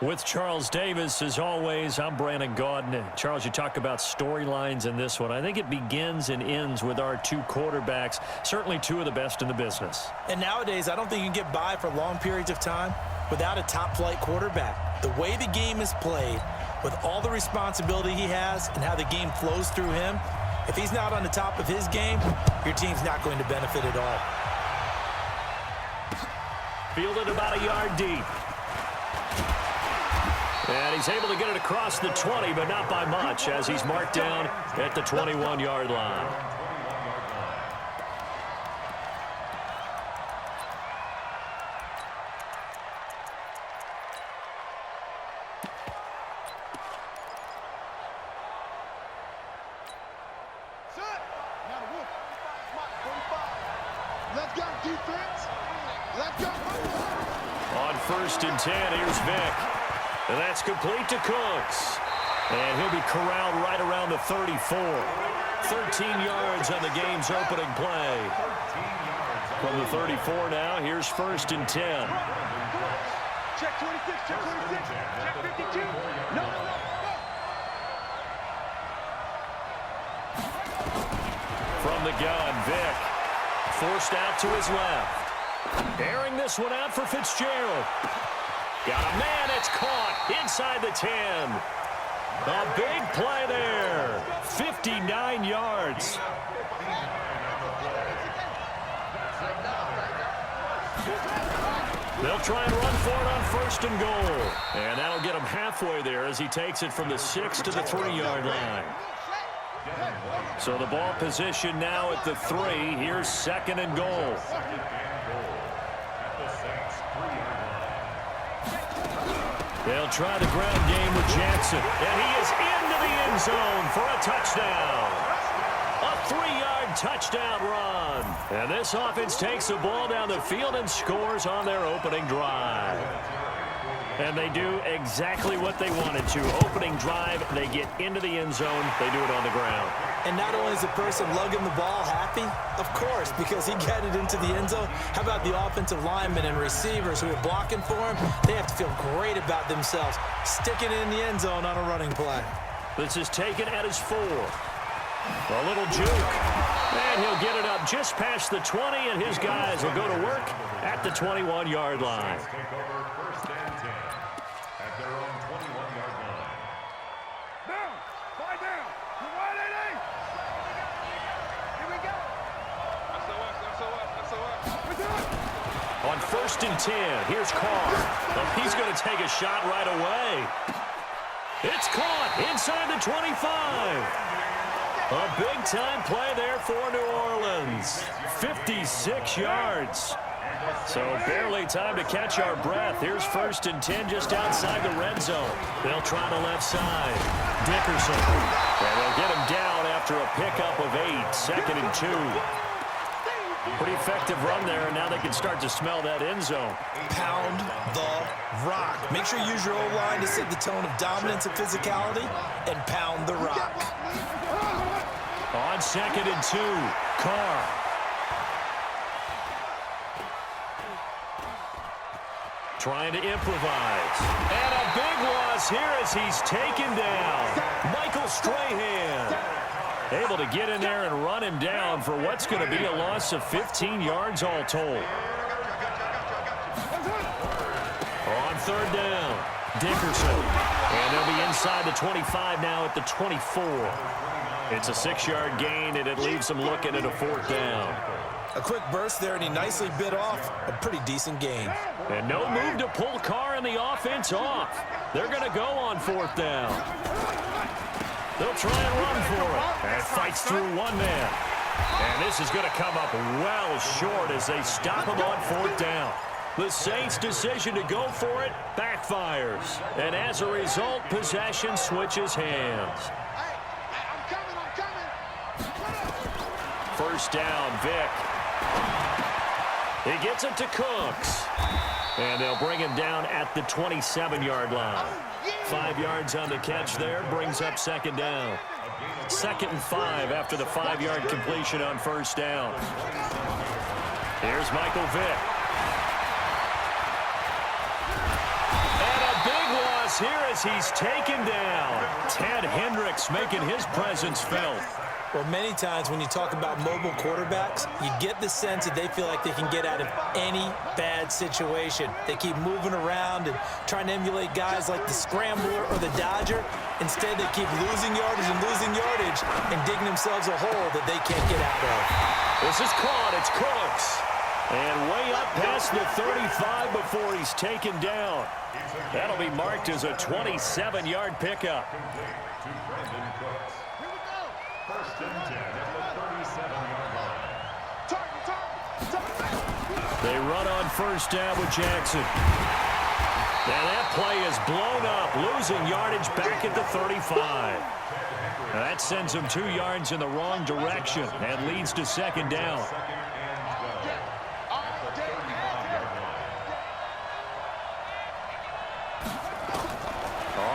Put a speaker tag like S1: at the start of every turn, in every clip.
S1: With Charles Davis, as always, I'm Brandon Gaudin. Charles, you talk about storylines in this one. I think it begins and ends with our two quarterbacks, certainly two of the best in the business.
S2: And nowadays, I don't think you can get by for long periods of time without a top-flight quarterback. The way the game is played, with all the responsibility he has and how the game flows through him, if he's not on the top of his game, your team's not going to benefit at all.
S1: Fielded about a yard deep. And he's able to get it across the 20, but not by much, as he's marked down at the 21-yard line.
S3: Let's go, defense. Let's go.
S1: On 1st and 10, here's Vick. And that's complete to Cooks. And he'll be corralled right around the 34. 13 yards on the game's opening play. From the 34 now, here's 1st and 10.
S3: Check 26, check 26, check 52. No.
S1: From the gun, Vick. Forced out to his left. Airing this one out for Fitzgerald. Got a man, it's caught inside the 10. A big play there. 59 yards. They'll try and run for it on 1st and goal. And that'll get him halfway there as he takes it from the 6 to the 3-yard line. So the ball position now at the 3. Here's 2nd and goal. They'll try the ground game with Jansen. And he is into the end zone for a touchdown. A 3-yard touchdown run. And this offense takes the ball down the field and scores on their opening drive. And they do exactly what they wanted to. Opening drive, they get into the end zone. They do it on the ground.
S2: And not only is the person lugging the ball happy, of course, because he got it into the end zone. How about the offensive linemen and receivers who are blocking for him? They have to feel great about themselves, sticking it in the end zone on a running play.
S1: This is taken at his 4. A little juke. And he'll get it up just past the 20, and his guys will go to work at the 21-yard line. On 1st and 10, here's Carr. He's going to take a shot right away. It's caught inside the 25. A big-time play there for New Orleans. 56 yards. So barely time to catch our breath. Here's 1st and 10 just outside the red zone. They'll try the left side. Dickerson. And they'll get him down after a pickup of 8. 2nd and 2. Pretty effective run there, and now they can start to smell that end zone.
S2: Pound the rock. Make sure you use your O-line to set the tone of dominance and physicality, and pound the rock.
S1: On 2nd and 2, Carr. Trying to improvise. And a big loss here as he's taken down. Michael Strahan. Able to get in there and run him down for what's going to be a loss of 15 yards all told. On 3rd down, Dickerson. And they'll be inside the 25 now at the 24. It's a 6-yard gain, and it leaves them looking at a 4th down.
S2: A quick burst there, and he nicely bit off a pretty decent gain.
S1: And no move to pull Carr and the offense off. They're going to go on 4th down. They'll try and run for it. And fights through one man. And this is going to come up well short as they stop him on 4th down. The Saints' decision to go for it backfires. And as a result, possession switches hands. First down, Vick. He gets it to Cooks. And they'll bring him down at the 27-yard line. 5 yards on the catch there, brings up 2nd down. 2nd and 5 after the 5-yard completion on 1st down. Here's Michael Vick. And a big one loss here as he's taken down. Ted Hendricks making his presence felt.
S2: Well, many times when you talk about mobile quarterbacks, you get the sense that they feel like they can get out of any bad situation. They keep moving around and trying to emulate guys like the Scrambler or the Dodger. Instead, they keep losing yardage and digging themselves a hole that they can't get out of.
S1: This is caught. It's Cooks. And way up past the 35 before he's taken down. That'll be marked as a 27-yard pickup. They run on first down with Jackson. And that play is blown up, losing yardage back at the 35. Now that sends them 2 yards in the wrong direction and leads to second down.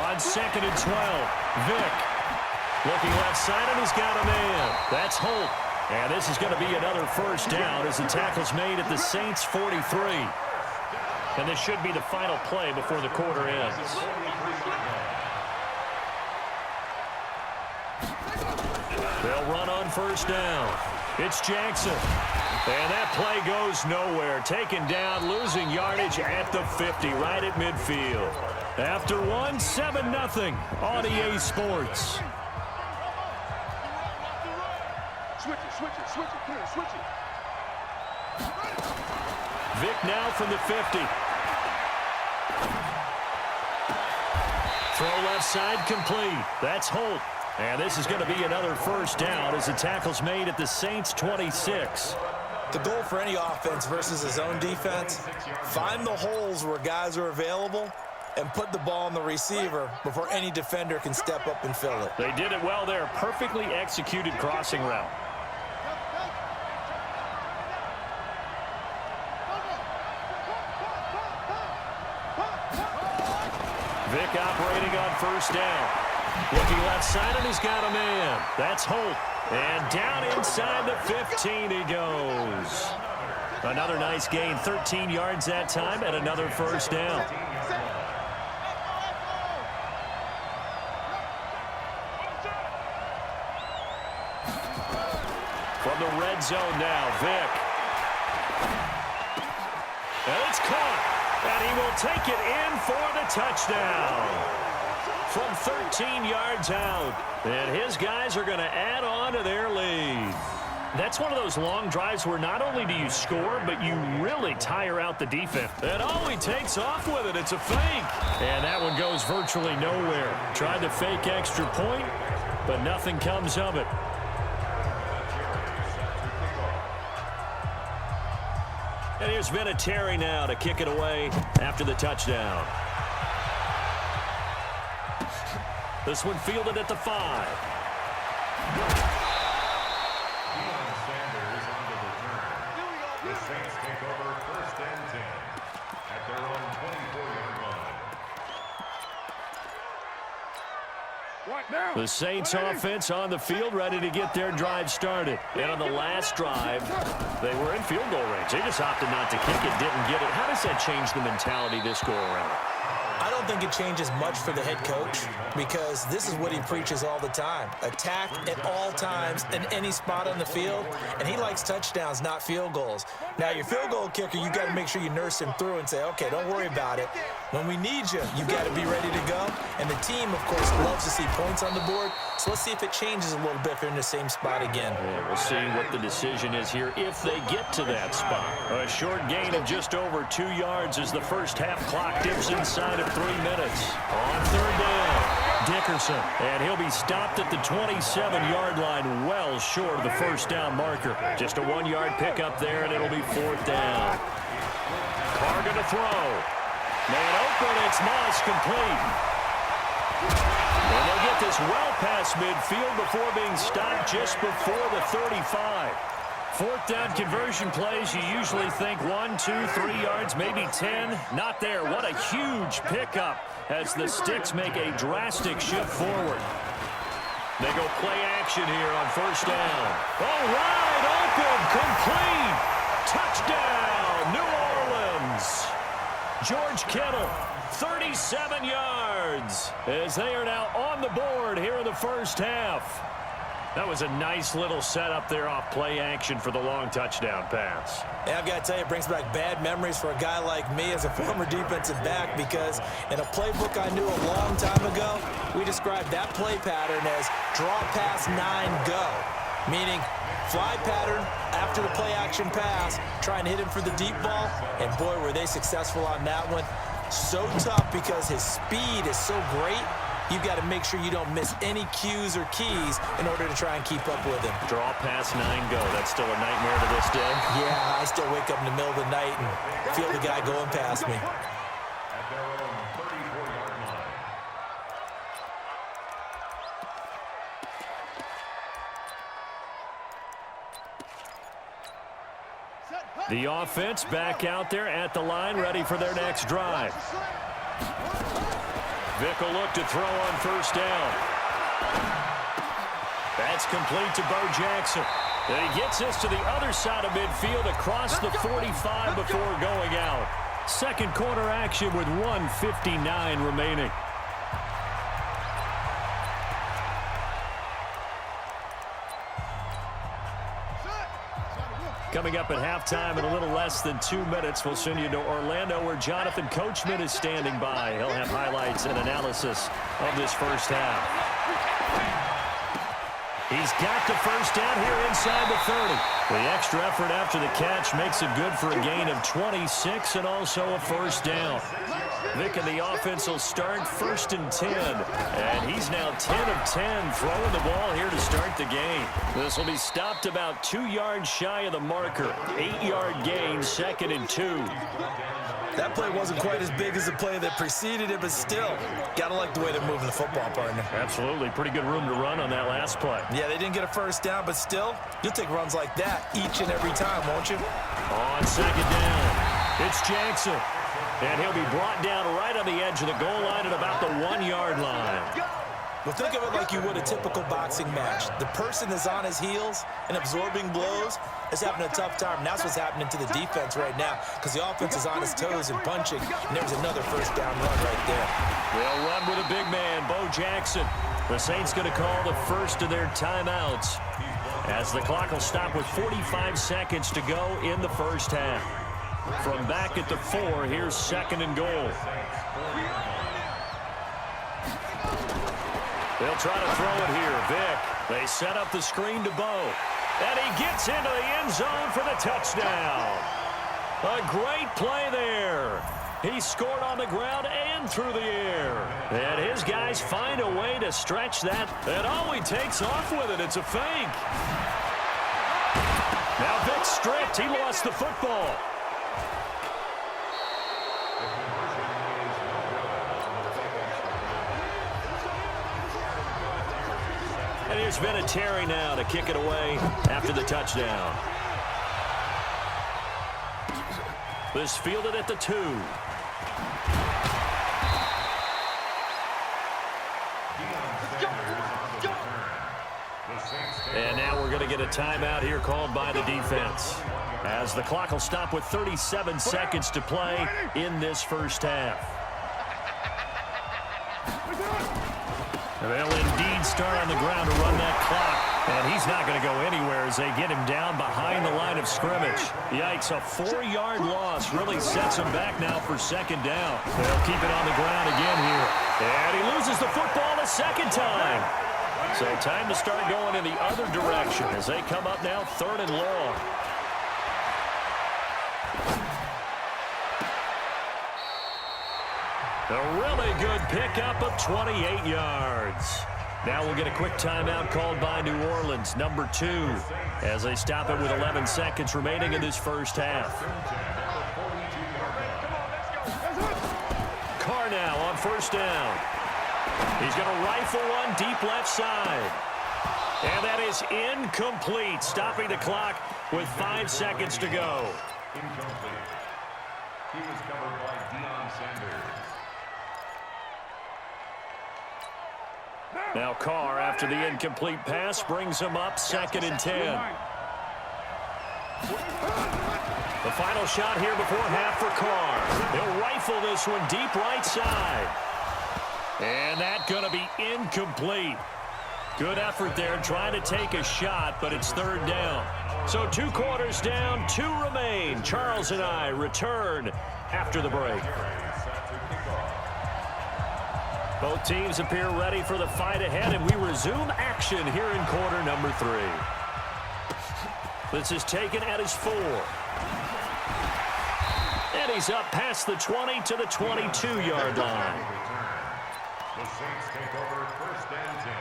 S1: On second and 12, Vick. Looking left side, and he's got a man. That's Holt. And this is going to be another first down as the tackle's made at the Saints' 43. And this should be the final play before the quarter ends. They'll run on first down. It's Jackson. And that play goes nowhere. Taken down, losing yardage at the 50, right at midfield. After one, 7-0 on EA Sports.
S3: Switch it, clear, switch it.
S1: Vick now from the 50. Throw left side complete. That's Holt. And this is going to be another first down as the tackle's made at the Saints' 26.
S2: The goal for any offense versus his own defense, find the holes where guys are available and put the ball on the receiver before any defender can step up and fill it.
S1: They did it well there. Perfectly executed crossing route. Vick operating on first down. Looking left side, and he's got a man. That's Holt. And down inside the 15 he goes. Another nice gain, 13 yards that time, and another first down. From the red zone now, Vick. And it's caught. And he will take it in for the touchdown. From 13 yards out. And his guys are going to add on to their lead. That's one of those long drives where not only do you score, but you really tire out the defense. And he takes off with it. It's a fake. And that one goes virtually nowhere. Tried to fake extra point, but nothing comes of it. And here's Vinatieri now to kick it away after the touchdown. This one fielded at the 5.
S4: The Saints take over first and 10 at their own 24-yard line.
S1: The Saints offense on the field, ready to get their drive started. And on the last drive, they were in field goal range. They just opted not to kick it, didn't get it. How does that change the mentality this go around?
S2: I don't think it changes much for the head coach because this is what he preaches all the time. Attack at all times in any spot on the field, and he likes touchdowns, not field goals. Now, your field goal kicker, you got to make sure you nurse him through and say, okay, don't worry about it. When we need you, you got to be ready to go. And the team, of course, loves to see points on the board. So let's see if it changes a little bit if they're in the same spot again.
S1: Yeah, we'll see what the decision is here if they get to that spot. A short gain of just over 2 yards as the first half clock dips inside of 3 minutes. On third down, Dickerson. And he'll be stopped at the 27-yard line, well short of the first down marker. Just a 1-yard pickup there, and it'll be fourth down. Carr going to throw. Man open, it's Moss complete. And they'll get this well past midfield before being stopped just before the 35. Fourth down conversion plays, you usually think 1, 2, 3 yards, maybe 10. Not there. What a huge pickup as the Sticks make a drastic shift forward. They go play action here on first down. Oh, wide open, complete. Touchdown, New Orleans. George Kittle 37 yards as they are now on the board here in the first half. That was a nice little setup there off play action for the long touchdown pass.
S2: Yeah, I've got to tell you, it brings back bad memories for a guy like me as a former defensive back, because in a playbook I knew a long time ago, we described that play pattern as draw pass 9 go, meaning fly pattern after the play action pass, trying to hit him for the deep ball, and boy, were they successful on that one. So tough because his speed is so great. You've got to make sure you don't miss any cues or keys in order to try and keep up with him.
S1: Draw pass 9 go. That's still a nightmare to this day.
S2: Yeah, I still wake up in the middle of the night and feel the guy going past me.
S4: At their own 34-yard line.
S1: The offense back out there at the line, ready for their next drive. Vick will look to throw on first down. That's complete to Bo Jackson. And he gets us to the other side of midfield across the 45 before going out. Second quarter action with 1:59 remaining. Coming up at halftime in a little less than 2 minutes, we'll send you to Orlando where Jonathan Coachman is standing by. He'll have highlights and analysis of this first half. He's got the first down here inside the 30. The extra effort after the catch makes it good for a gain of 26 and also a first down. Vick and the offense will start first and 10. And he's now 10 of 10 throwing the ball here to start the game. This will be stopped about 2 yards shy of the marker. 8-yard gain, second and 2.
S2: That play wasn't quite as big as the play that preceded it, but still, got to like the way they're moving the football, partner.
S1: Absolutely. Pretty good room to run on that last play.
S2: Yeah, they didn't get a first down, but still, you'll take runs like that each and every time, won't you?
S1: On second down, it's Jackson. And he'll be brought down right on the edge of the goal line at about the 1-yard line.
S2: Well, think of it like you would a typical boxing match. The person that's on his heels and absorbing blows is having a tough time. And that's what's happening to the defense right now, because the offense is on his toes and punching, and there's another first down run right there.
S1: They'll run with a big man, Bo Jackson. The Saints going to call the first of their timeouts as the clock will stop with 45 seconds to go in the first half. From back at the 4, here's second and goal. They'll try to throw it here. Vick, they set up the screen to Bo. And he gets into the end zone for the touchdown. A great play there. He scored on the ground and through the air. And his guys find a way to stretch that. And oh, he takes off with it. It's a fake. Now Vick stripped. He lost the football. And here's Vinatieri now to kick it away after the touchdown. This fielded at the 2. And now we're going to get a timeout here called by the defense, as the clock will stop with 37 seconds to play in this first half. They'll indeed start on the ground to run that clock, and he's not going to go anywhere as they get him down behind the line of scrimmage. Yikes, a 4-yard loss really sets him back now for second down. They'll keep it on the ground again here, and he loses the football a second time. So time to start going in the other direction as they come up now third and long. A really good pickup of 28 yards. Now we'll get a quick timeout called by New Orleans, number 2, as they stop it with 11 seconds remaining in this first half. Carr now on first down. He's going to rifle one deep left side. And that is incomplete, stopping the clock with 5 seconds to go.
S4: Incomplete. He was covered by Deion Sanders.
S1: Now Carr, after the incomplete pass, brings him up second and 10. The final shot here before half for Carr. He'll rifle this one deep right side. And that's going to be incomplete. Good effort there trying to take a shot, but it's third down. So 2 quarters down, 2 remain. Charles and I return after the break. Both teams appear ready for the fight ahead, and we resume action here in quarter number 3. This is taken at his 4. And he's up past the 20 to the 22-yard line.
S4: The Saints take over first and 10.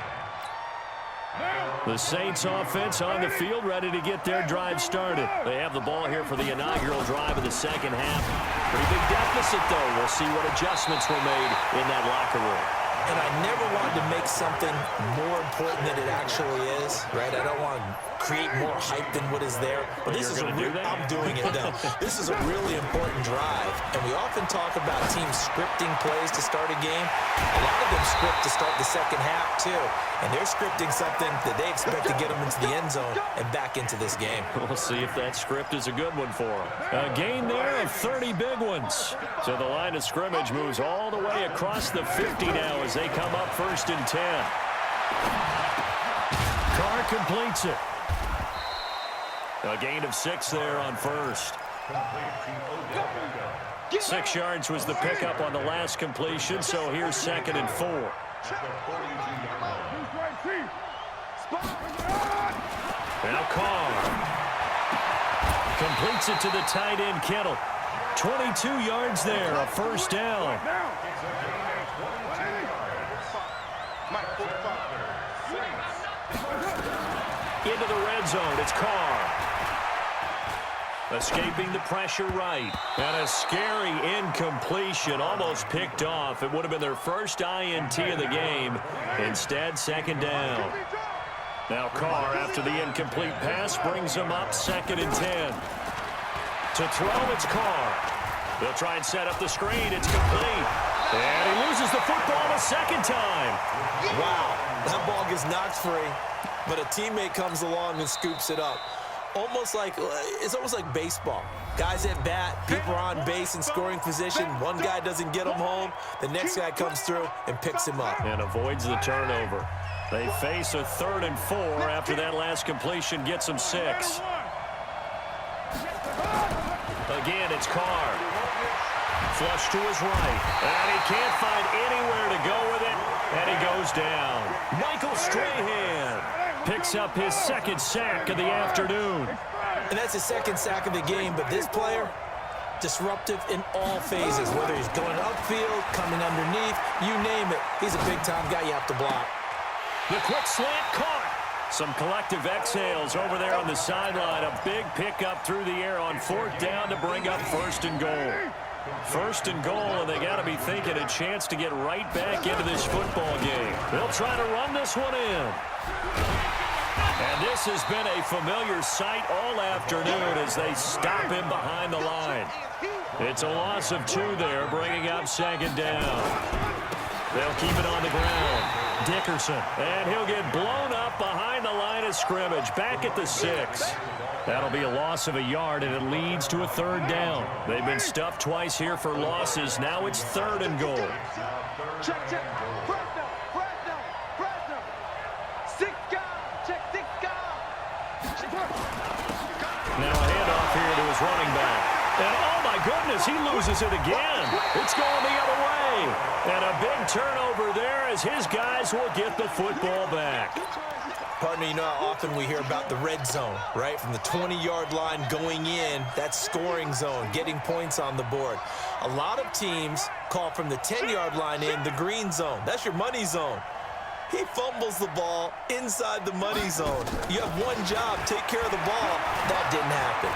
S1: The Saints offense on the field, ready to get their drive started. They have the ball here for the inaugural drive of the second half. Pretty big deficit, though. We'll see what adjustments were made in that locker room.
S2: And I never wanted to make something more important than it actually is, right? I don't want to create more hype than what is there. But this is I'm doing it, though. This is a really important drive. And we often talk about teams scripting plays to start a game. A lot of them script to start the second half, too. And they're scripting something that they expect to get them into the end zone and back into this game.
S1: We'll see if that script is a good one for them. A gain there of 30 big ones. So the line of scrimmage moves all the way across the 50 now as they come up first and 10. Carr completes it. A gain of 6 there on first. 6 yards was the pickup on the last completion, so here's second and 4. Now Carr completes it to the tight end, Kittle. 22 yards there, a first down. Into the red zone, it's Carr. Escaping the pressure right. And a scary incompletion, almost picked off. It would have been their first INT of the game. Instead, second down. Now Carr, after the incomplete pass, brings him up second and 10. To throw, it's Carr. They'll try and set up the screen. It's complete. And he loses the football a second time.
S2: Wow, that ball gets knocked free, but a teammate comes along and scoops it up. It's almost like baseball. Guys at bat, people are on base in scoring position. One guy doesn't get him home. The next guy comes through and picks him up.
S1: And avoids the turnover. They face a 3rd and 4 after that last completion gets them 6. Again, it's Carr. Flush to his right. And he can't find anywhere to go with it. And he goes down. Michael Strahan picks up his 2nd sack of the afternoon.
S2: And that's his 2nd sack of the game, but this player, disruptive in all phases, whether he's going upfield, coming underneath, you name it. He's a big-time guy you have to block.
S1: The quick slant caught. Some collective exhales over there on the sideline. A big pickup through the air on 4th down to bring up 1st and goal. 1st and goal, and they got to be thinking a chance to get right back into this football game. They'll try to run this one in. And this has been a familiar sight all afternoon as they stop him behind the line. It's a loss of 2 there, bringing up 2nd down. They'll keep it on the ground. Dickerson, and he'll get blown up behind the line of scrimmage, back at the 6. That'll be a loss of a yard, and it leads to a 3rd down. They've been stuffed twice here for losses. Now it's 3rd and goal.
S3: Check. Fresno. 6 guys. Check 6 guys.
S1: Now a handoff here to his running back. And oh my goodness, he loses it again. It's going the other way. And a big turnover there as his guys will get the football back.
S2: Partner, you know how often we hear about the red zone, right? From the 20-yard line going in, that's scoring zone, getting points on the board. A lot of teams call from the 10-yard line in the green zone. That's your money zone. He fumbles the ball inside the money zone. You have one job, take care of the ball. That didn't happen.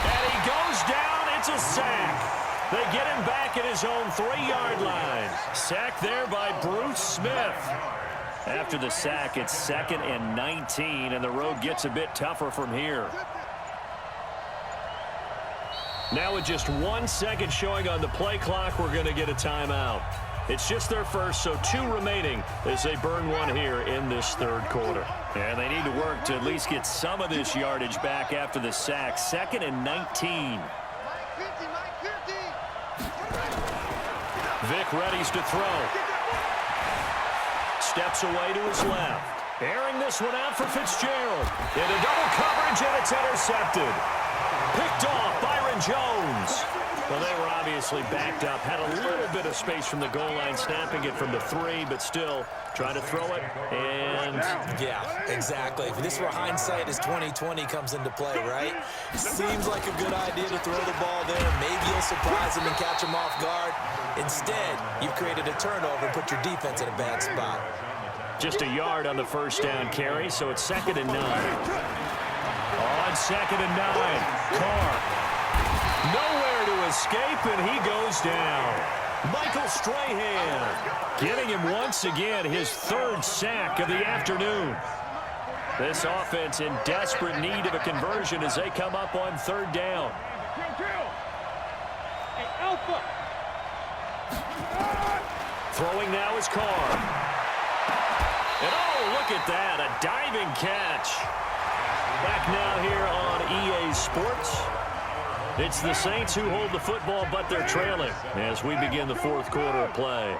S1: And he goes down. It's a sack. They get him back at his own 3-yard line. Sack there by Bruce Smith. After the sack, it's 2nd and 19, and the road gets a bit tougher from here. Now with just 1 second showing on the play clock, we're going to get a timeout. It's just their first, so 2 remaining as they burn one here in this third quarter. And they need to work to at least get some of this yardage back after the sack. 2nd and 19. Vic readies to throw. Steps away to his left. Airing this one out for Fitzgerald. Into double coverage, and it's intercepted. Picked off Byron Jones. Well, they were obviously backed up. Had a little bit of space from the goal line, snapping it from the 3, but still trying to throw it. And
S2: yeah, exactly. If this were hindsight as 2020 comes into play, right? Seems like a good idea to throw the ball there. Maybe you'll surprise him and catch him off guard. Instead, you've created a turnover and put your defense in a bad spot.
S1: Just a yard on the first down carry, so it's 2nd and 9. On 2nd and 9, Carr. Nowhere to escape, and he goes down. Michael Strahan getting him once again his 3rd sack of the afternoon. This offense in desperate need of a conversion as they come up on 3rd down. Throwing now is Carr. And oh, look at that, a diving catch. Back now here on EA Sports. It's the Saints who hold the football, but they're trailing as we begin the 4th quarter of play.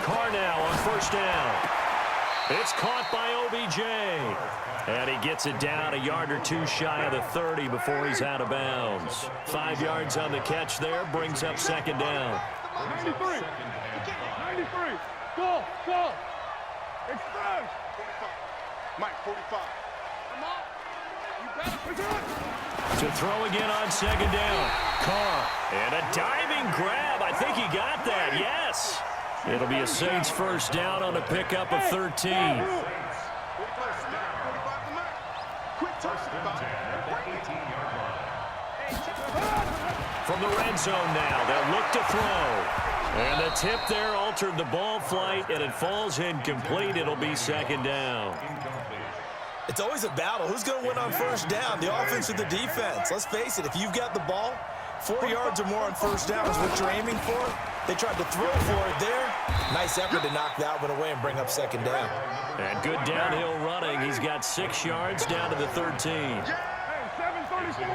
S1: Carr now on 1st down. It's caught by OBJ. And he gets it down a yard or 2 shy of the 30 before he's out of bounds. 5 yards on the catch there, brings up 2nd down.
S3: 93. 93. Go. Express. 45. Mike, 45. Come on. You better.
S1: To throw again on 2nd down. Carr. And a diving grab. I think he got that. Yes. It'll be a Saints 1st down on a pickup of 13. From the red zone now, they'll look to throw. And the tip there altered the ball flight, and it falls incomplete. It'll be 2nd down.
S2: It's always a battle. Who's going to win on 1st down, the offense or the defense? Let's face it, if you've got the ball, 4 yards or more on 1st down is what you're aiming for. They tried to throw for it there. Nice effort to knock that one away and bring up 2nd down.
S1: And good downhill running. He's got 6 yards down to the 13.
S3: Hey, 7:34.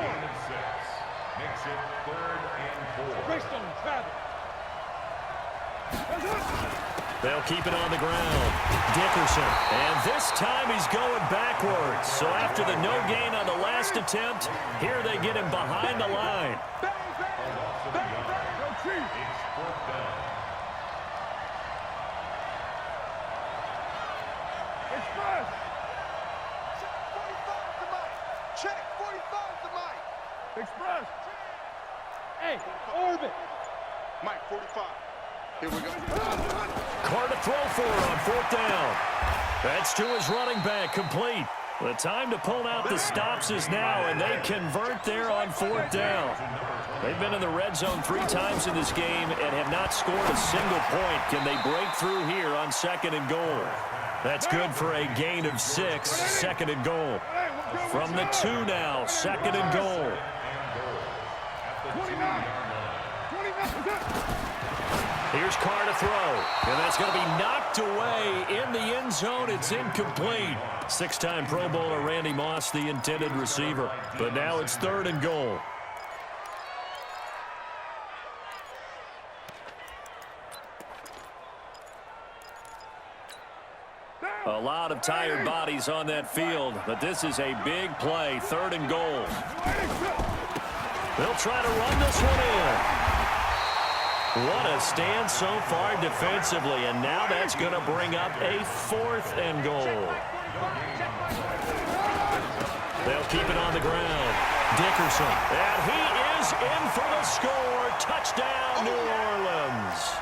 S4: Makes it 3rd and 4.
S1: They'll keep it on the ground. Dickerson. And this time he's going backwards. So after the no gain on the last attempt, here they get him behind the line.
S3: Check 45 to Mike. Express. Hey, orbit. Mike, 45. Here we go.
S1: Carr to throw for it on 4th down. That's to his running back, complete. The time to pull out the stops is now, and they convert there on 4th down. They've been in the red zone 3 times in this game and have not scored a single point. Can they break through here on 2nd and goal? That's good for a gain of 6, 2nd and goal. From the 2 now, 2nd and goal. Here's Carr to throw, and that's going to be knocked away in the end zone. It's incomplete. 6-time Pro Bowler Randy Moss, the intended receiver. But now it's 3rd and goal. A lot of tired bodies on that field, but this is a big play, 3rd and goal. They'll try to run this one in. What a stand so far defensively, and now that's going to bring up a 4th and goal. They'll keep it on the ground. Dickerson, and he is in for the score. Touchdown, New Orleans.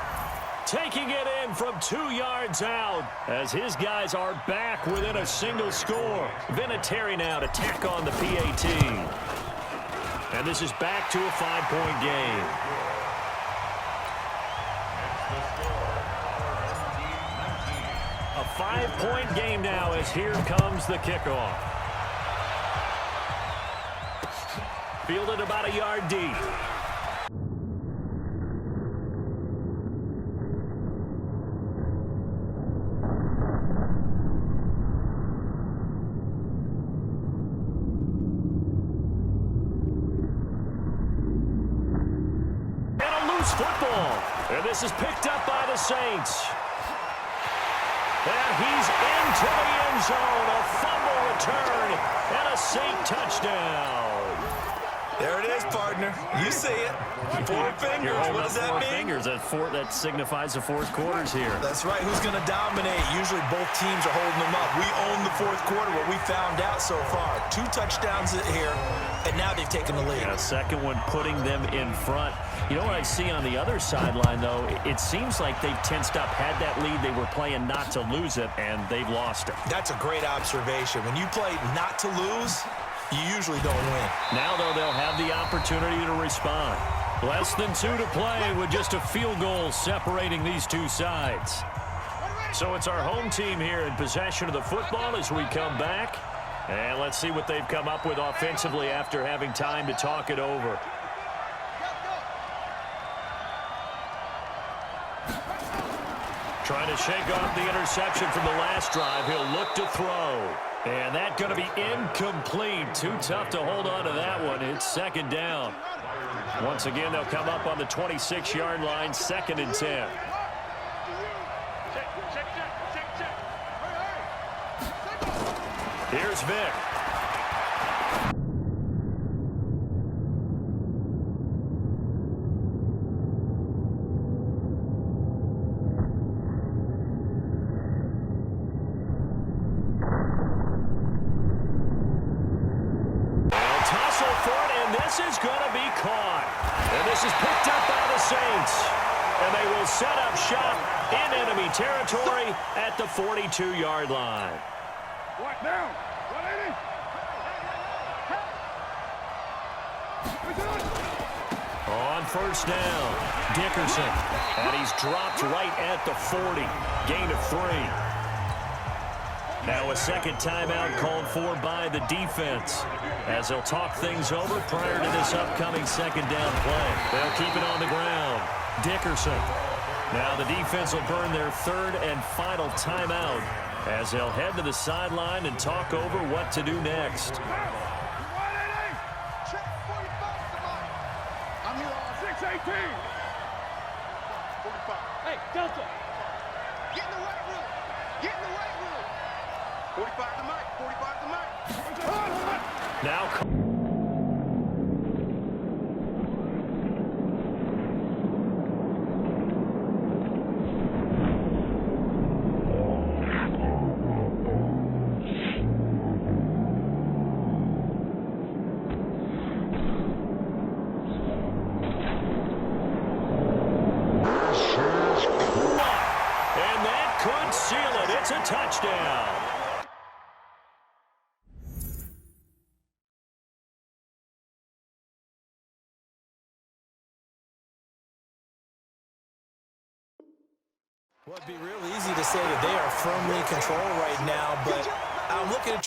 S1: Taking it in from 2 yards out as his guys are back within a single score. Vinatieri now to tack on the PAT. And this is back to a 5-point game. A 5-point game now as here comes the kickoff. fielded about a yard deep. Football, and this is picked up by the Saints. And he's into the end zone. A fumble return and a Saint touchdown.
S2: There it is, partner. You see it. Four fingers. What does that mean?
S1: Fingers. That signifies the fourth quarter's here.
S2: That's right. Who's going to dominate? Usually both teams are holding them up. We own the fourth quarter, what we found out so far. 2 touchdowns here, and now they've taken the lead.
S1: A second one putting them in front. You know what I see on the other sideline, though? It seems like they've tensed up, had that lead. They were playing not to lose it, and they've lost it.
S2: That's a great observation. When you play not to lose, you usually don't win.
S1: Now, though, they'll have the opportunity to respond. Less than 2 to play with just a field goal separating these two sides. So it's our home team here in possession of the football as we come back. And let's see what they've come up with offensively after having time to talk it over. Trying to shake off the interception from the last drive. He'll look to throw. And that's going to be incomplete. Too tough to hold on to that one. It's second down. Once again, they'll come up on the 26-yard line, 2nd and 10. Here's Vic. This is going to be caught. And this is picked up by the Saints. And they will set up shop in enemy territory at the 42-yard line.
S3: What now? 180.
S1: On first down, Dickerson. And he's dropped right at the 40. Gain of 3. Now a second timeout called for by the defense as they'll talk things over prior to this upcoming second down play. They'll keep it on the ground. Dickerson. Now the defense will burn their 3rd and final timeout as they'll head to the sideline and talk over what to do next.
S3: I'm here on 618. 45. Hey, Delta. Get in the right room. Get in the right room. 45 to Mike. 45 to Mike.
S1: Now. And that could seal it. It's a touchdown.
S2: Well, it'd be real easy to say that they are firmly in control right now, but I'm looking at